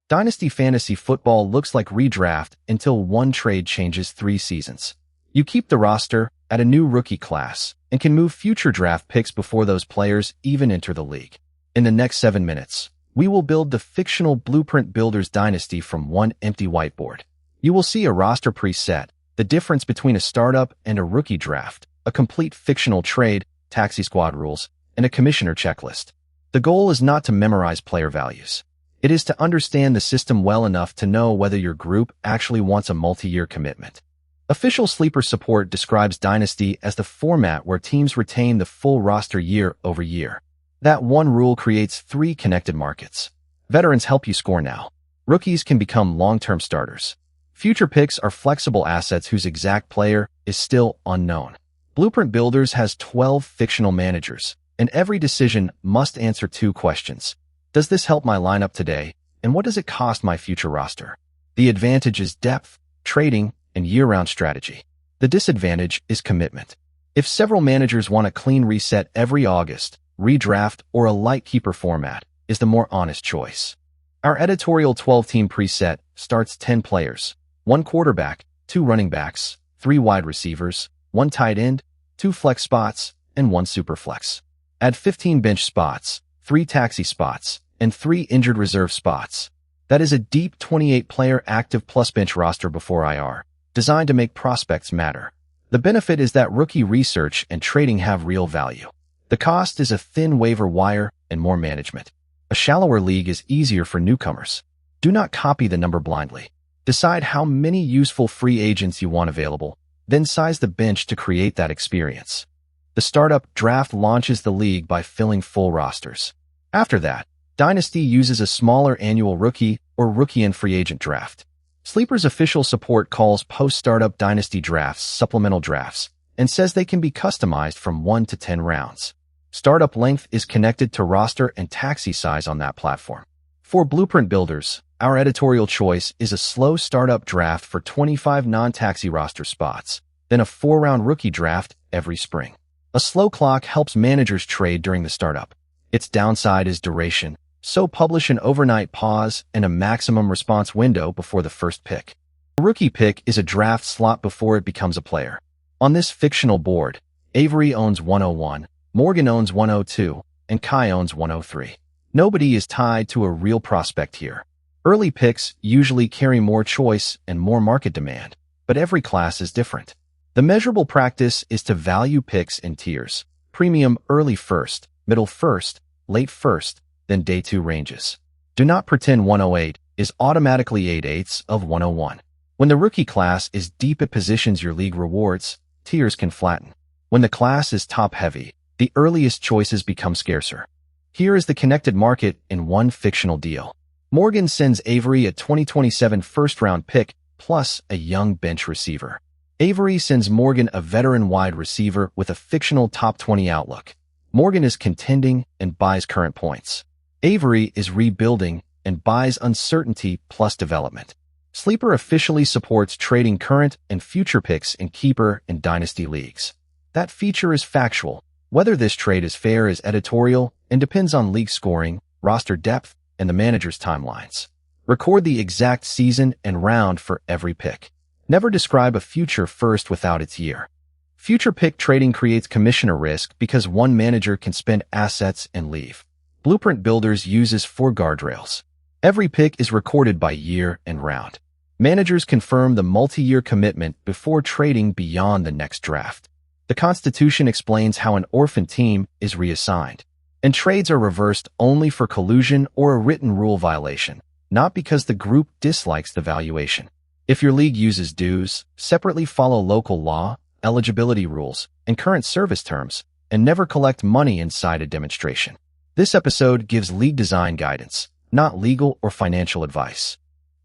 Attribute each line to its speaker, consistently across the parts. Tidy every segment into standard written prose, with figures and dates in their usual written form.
Speaker 1: Dynasty fantasy football looks like redraft until one trade changes 3 seasons. You keep the roster, add a new rookie class, and can move future draft picks before those players even enter the league. In the next 7 minutes, we will build the fictional Blueprint Builders Dynasty from one empty whiteboard. You will see a roster preset, the difference between a startup and a rookie draft, a complete fictional trade, taxi squad rules, and a commissioner checklist. The goal is not to memorize player values. It is to understand the system well enough to know whether your group actually wants a multi-year commitment. Official Sleeper Support describes Dynasty as the format where teams retain the full roster year over year. That one rule creates 3 connected markets. Veterans help you score now. Rookies can become long-term starters. Future picks are flexible assets whose exact player is still unknown. Blueprint Builders has 12 fictional managers, and every decision must answer 2 questions. Does this help my lineup today, and what does it cost my future roster? The advantage is depth, trading, and year-round strategy. The disadvantage is commitment. If several managers want a clean reset every August, redraft or a light keeper format is the more honest choice. Our editorial 12-team preset starts 10 players, 1 quarterback, 2 running backs, 3 wide receivers, 1 tight end, 2 flex spots, and 1 super flex. Add 15 bench spots, 3 taxi spots, and 3 injured reserve spots. That is a deep 28-player active plus bench roster before IR, designed to make prospects matter. The benefit is that rookie research and trading have real value. The cost is a thin waiver wire and more management. A shallower league is easier for newcomers. Do not copy the number blindly. Decide how many useful free agents you want available, then size the bench to create that experience. The startup draft launches the league by filling full rosters. After that, Dynasty uses a smaller annual rookie or rookie and free agent draft. Sleeper's official support calls post-startup Dynasty drafts supplemental drafts and says they can be customized from 1 to 10 rounds. Startup length is connected to roster and taxi size on that platform. For Blueprint Builders, our editorial choice is a slow startup draft for 25 non-taxi roster spots, then a 4-round rookie draft every spring. A slow clock helps managers trade during the startup. Its downside is duration, so publish an overnight pause and a maximum response window before the first pick. A rookie pick is a draft slot before it becomes a player. On this fictional board, Avery owns 101, Morgan owns 102, and Kai owns 103. Nobody is tied to a real prospect here. Early picks usually carry more choice and more market demand, but every class is different. The measurable practice is to value picks in tiers: premium early first, middle first, late first, then day 2 ranges. Do not pretend 108 is automatically 8/8 of 101. When the rookie class is deep at positions your league rewards, tiers can flatten. When the class is top-heavy, the earliest choices become scarcer. Here is the connected market in one fictional deal. Morgan sends Avery a 2027 first-round pick plus a young bench receiver. Avery sends Morgan a veteran wide receiver with a fictional top 20 outlook. Morgan is contending and buys current points. Avery is rebuilding and buys uncertainty plus development. Sleeper officially supports trading current and future picks in Keeper and Dynasty leagues. That feature is factual. Whether this trade is fair is editorial and depends on league scoring, roster depth, and the manager's timelines. Record the exact season and round for every pick. Never describe a future first without its year. Future pick trading creates commissioner risk because one manager can spend assets and leave. Blueprint Builders uses 4 guardrails. Every pick is recorded by year and round. Managers confirm the multi-year commitment before trading beyond the next draft. The Constitution explains how an orphan team is reassigned, and trades are reversed only for collusion or a written rule violation, not because the group dislikes the valuation. If your league uses dues, separately follow local law, eligibility rules, and current service terms, and never collect money inside a demonstration. This episode gives league design guidance, not legal or financial advice.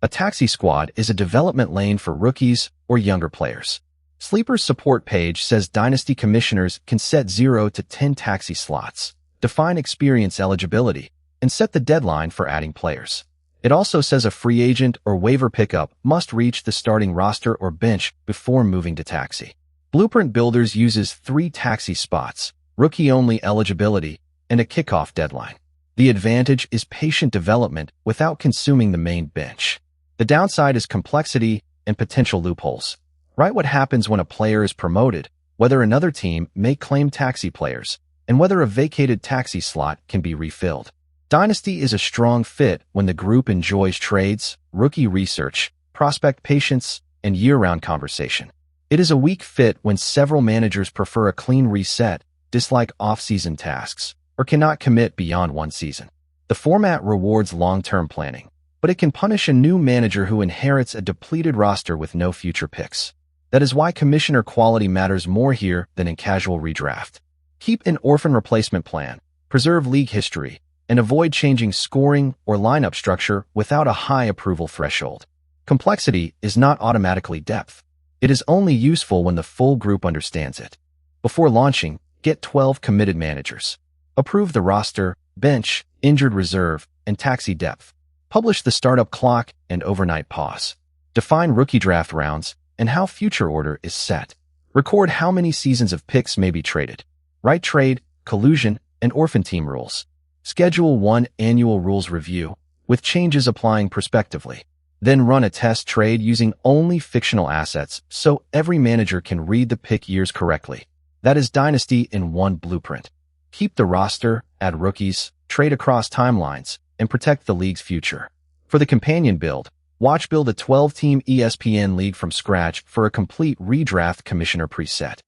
Speaker 1: A taxi squad is a development lane for rookies or younger players. Sleeper's support page says Dynasty commissioners can set 0 to 10 taxi slots, define experience eligibility, and set the deadline for adding players. It also says a free agent or waiver pickup must reach the starting roster or bench before moving to taxi. Blueprint Builders uses 3 taxi spots, rookie-only eligibility, and a kickoff deadline. The advantage is patient development without consuming the main bench. The downside is complexity and potential loopholes. Write what happens when a player is promoted, whether another team may claim taxi players, and whether a vacated taxi slot can be refilled. Dynasty is a strong fit when the group enjoys trades, rookie research, prospect patience, and year-round conversation. It is a weak fit when several managers prefer a clean reset, dislike off-season tasks, or cannot commit beyond one season. The format rewards long-term planning, but it can punish a new manager who inherits a depleted roster with no future picks. That is why commissioner quality matters more here than in casual redraft. Keep an orphan replacement plan, preserve league history, and avoid changing scoring or lineup structure without a high approval threshold. Complexity is not automatically depth. It is only useful when the full group understands it. Before launching, get 12 committed managers. Approve the roster, bench, injured reserve, and taxi depth. Publish the startup clock and overnight pause. Define rookie draft rounds and how future order is set. Record how many seasons of picks may be traded. Write trade, collusion, and orphan team rules. Schedule one annual rules review, with changes applying prospectively. Then run a test trade using only fictional assets so every manager can read the pick years correctly. That is Dynasty in one blueprint. Keep the roster, add rookies, trade across timelines, and protect the league's future. For the companion build, watch build a 12-team ESPN league from scratch for a complete redraft commissioner preset.